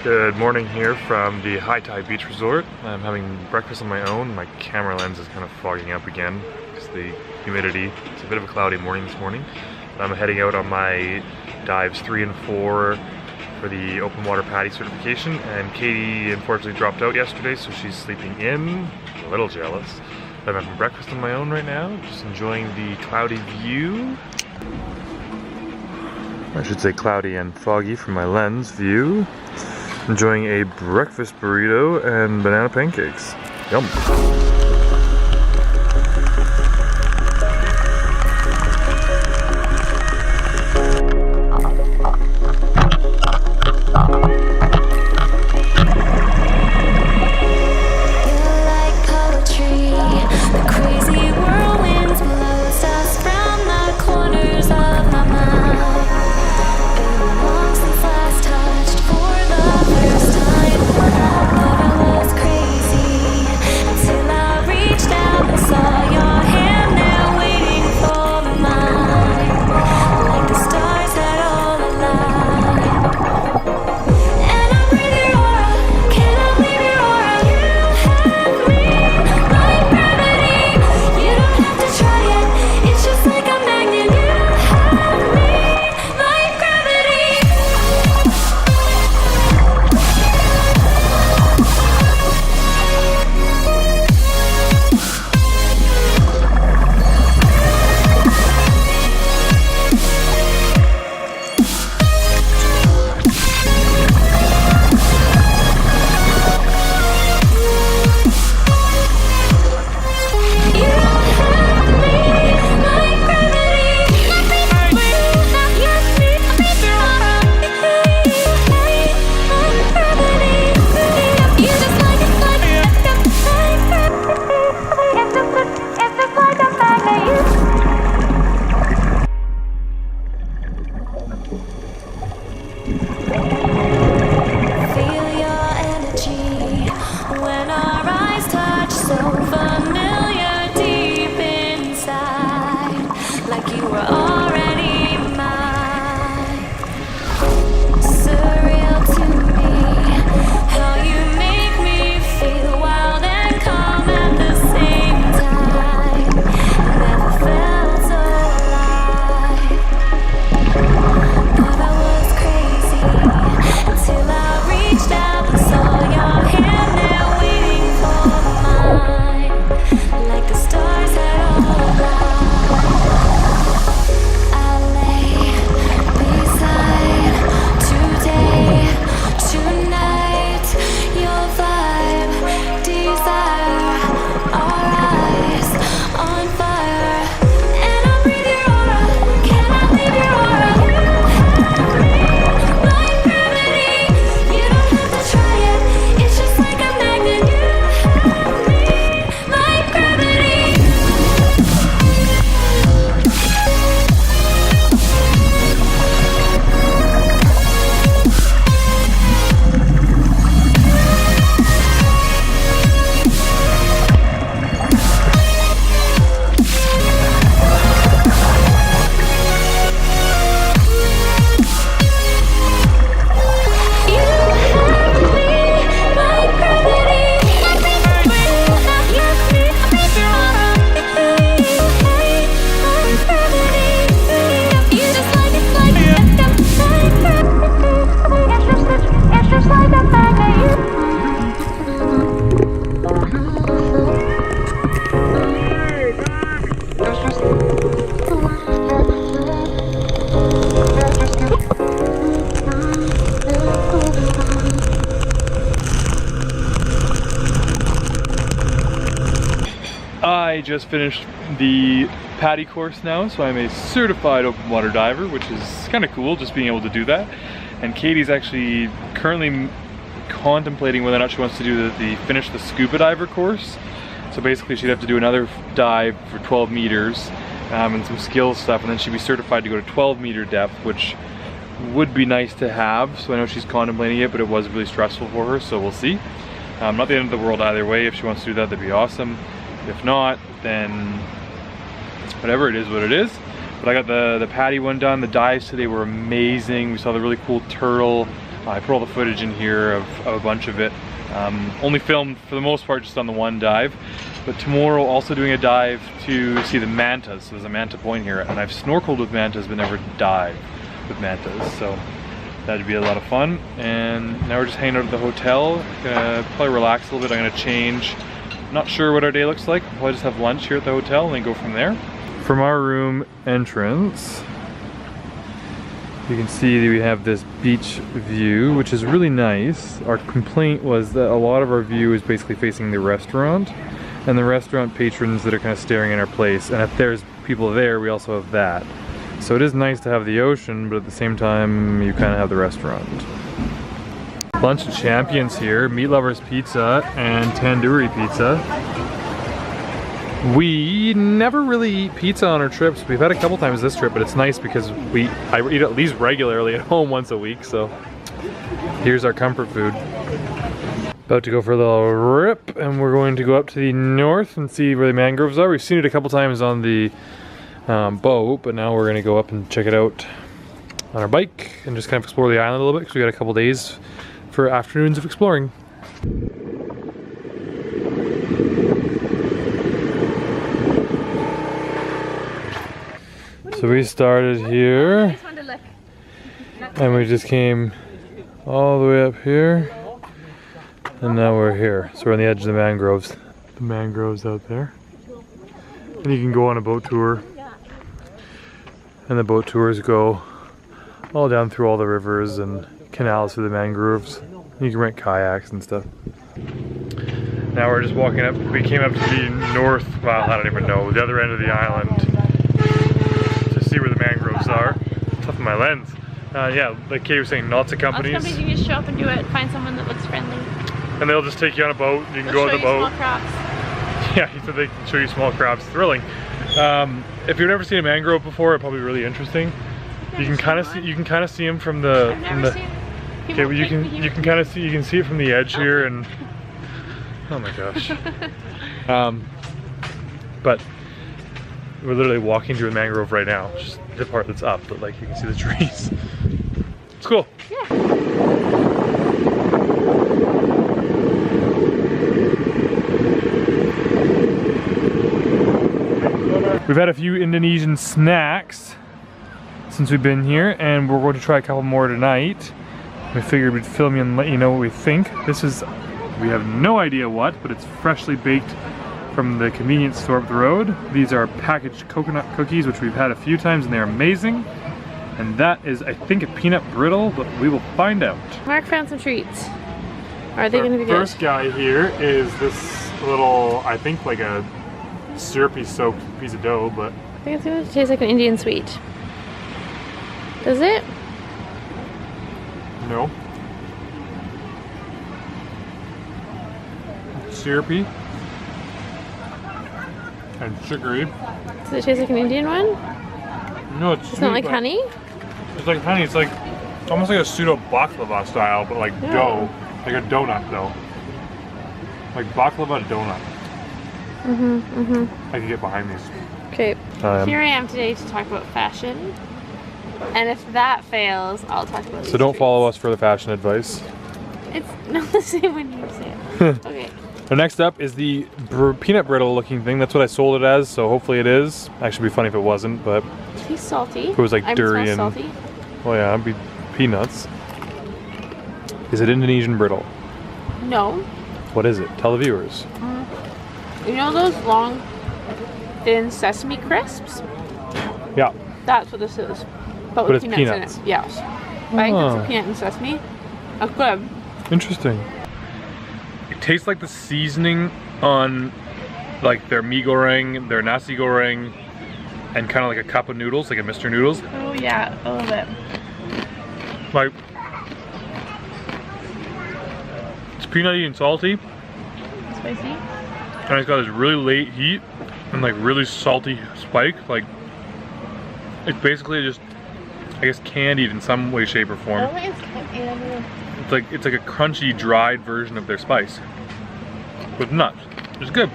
Good morning here from the High Tide Beach Resort. I'm having breakfast on my own. My camera lens is kind of fogging up again because the humidity. It's a bit of a cloudy morning this morning. I'm heading out on my dives 3 and 4 for the open water PADI certification, and Katie unfortunately dropped out yesterday, so she's sleeping in. A little jealous. I'm having breakfast on my own right now, just enjoying the cloudy view. I should say cloudy and foggy from my lens view. Enjoying a breakfast burrito and banana pancakes. Yum. I just finished the PADI course now, so I'm a certified open water diver, which is kind of cool, just being able to do that. And Katie's actually currently contemplating whether or not she wants to do finish the scuba diver course. So basically she'd have to do another dive for 12 meters and some skills stuff, and then she'd be certified to go to 12-meter depth, which would be nice to have. So I know she's contemplating it, but it was really stressful for her, so we'll see. Not the end of the world either way. If she wants to do that, that'd be awesome. If not, then whatever, it is what it is. But I got the PADI one done. The dives today were amazing. We saw the really cool turtle. I put all the footage in here of a bunch of it. Only filmed for the most part just on the one dive, but tomorrow also doing a dive to see the mantas. So there's a manta point here, and I've snorkeled with mantas but never dived with mantas, so that'd be a lot of fun. And now we're just hanging out at the hotel. Gonna probably relax a little bit. I'm gonna change. Not sure what our day looks like. We'll probably just have lunch here at the hotel and then go from there. From our room entrance, you can see that we have this beach view, which is really nice. Our complaint was that a lot of our view is basically facing the restaurant and the restaurant patrons that are kind of staring in our place. And if there's people there, we also have that. So it is nice to have the ocean, but at the same time, you kind of have the restaurant. Bunch of champions here, Meat Lovers Pizza and Tandoori Pizza. We never really eat pizza on our trips. We've had a couple times this trip, but it's nice because I eat at least regularly at home once a week, so here's our comfort food. About to go for a little rip, and we're going to go up to the north and see where the mangroves are. We've seen it a couple times on the boat, but now we're gonna go up and check it out on our bike and just kind of explore the island a little bit because we got a couple days for afternoons of exploring. So we started here and we just came all the way up here and now we're here. So we're on the edge of the mangroves. The mangroves out there. And you can go on a boat tour. And the boat tours go all down through all the rivers and canals through the mangroves. You can rent kayaks and stuff. Now we're just walking up. We came up to the north, well, I don't even know, the other end of the island to see where the mangroves are. Tough on my lens. Yeah, like Kay was saying, lots of companies. Lots of companies, you just show up and do it, find someone that looks friendly. And they'll just take you on a boat. You can go on the boat. Small crabs. Yeah, he said they can show you small crabs. Thrilling. If you've never seen a mangrove before, it'll probably be really interesting. You can kind of see them from the. Okay, well you can kind of see it from the edge here, and oh my gosh. But we're literally walking through a mangrove right now. Just the part that's up, but like you can see the trees. It's cool. Yeah. We've had a few Indonesian snacks since we've been here, and we're going to try a couple more tonight. We figured we'd film you and let you know what we think. This is, we have no idea what, but it's freshly baked from the convenience store up the road. These are packaged coconut cookies, which we've had a few times and they're amazing. And that is, I think, a peanut brittle, but we will find out. Mark found some treats. Are they going to be good? First guy here is this little, I think like a syrupy soaked piece of dough, but I think it's going to taste like an Indian sweet. Does it? No. It's syrupy and sugary. Does it taste like an Indian one? No, it's not like honey? It's like honey. It's like almost like a pseudo baklava style, but like dough, like a donut though. Like baklava donut. I can get behind these. Okay. Here I am today to talk about fashion. And if that fails, I'll talk about So don't follow us for the fashion advice. It's not the same when you say it. Okay. The next up is the peanut brittle looking thing. That's what I sold it as, so hopefully it is. Actually, it'd be funny if it wasn't, but it tastes salty. If it was like durian. Salty. Oh yeah, it'd be peanuts. Is it Indonesian brittle? No. What is it? Tell the viewers. You know those long, thin sesame crisps? Yeah. That's what this is. But it's with peanuts in it. Yes. But I think it's a peanut and sesame. That's good. Interesting. It tastes like the seasoning on like their mee goreng, their nasi goreng, and kind of like a cup of noodles, like a Mr. Noodles. Oh yeah, a little bit. Like, it's peanutty and salty. Spicy. And it's got this really late heat and like really salty spike. Like, it's basically just, I guess, candied in some way, shape, or form. It's like a crunchy, dried version of their spice with nuts. It's good.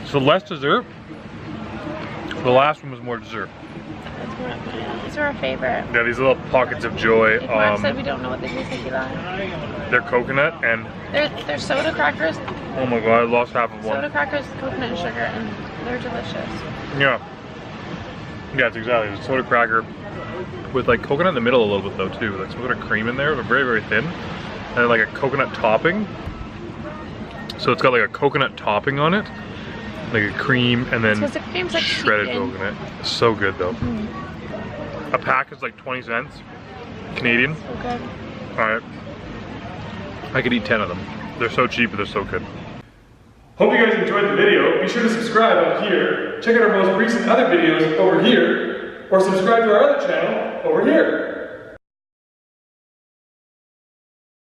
So less dessert. The last one was more dessert. These are our favorite. Yeah, these little pockets of joy. Mark said we don't know what they taste like, Eli. They're coconut and... They're soda crackers. Oh my god, I lost half of one. Soda crackers, coconut and sugar, and they're delicious. Yeah. Yeah, it's exactly. It's a soda cracker with like coconut in the middle a little bit though too. Like some sort of cream in there, but very, very thin. And then like a coconut topping. So it's got like a coconut topping on it. Like a cream and then the cream's like shredded coconut. So good though. A pack is like 20 cents Canadian. So good. Alright. I could eat 10 of them. They're so cheap, but they're so good. Hope you guys enjoyed the video. Be sure to subscribe up here. Check out our most recent other videos over here. Or subscribe to our other channel over here.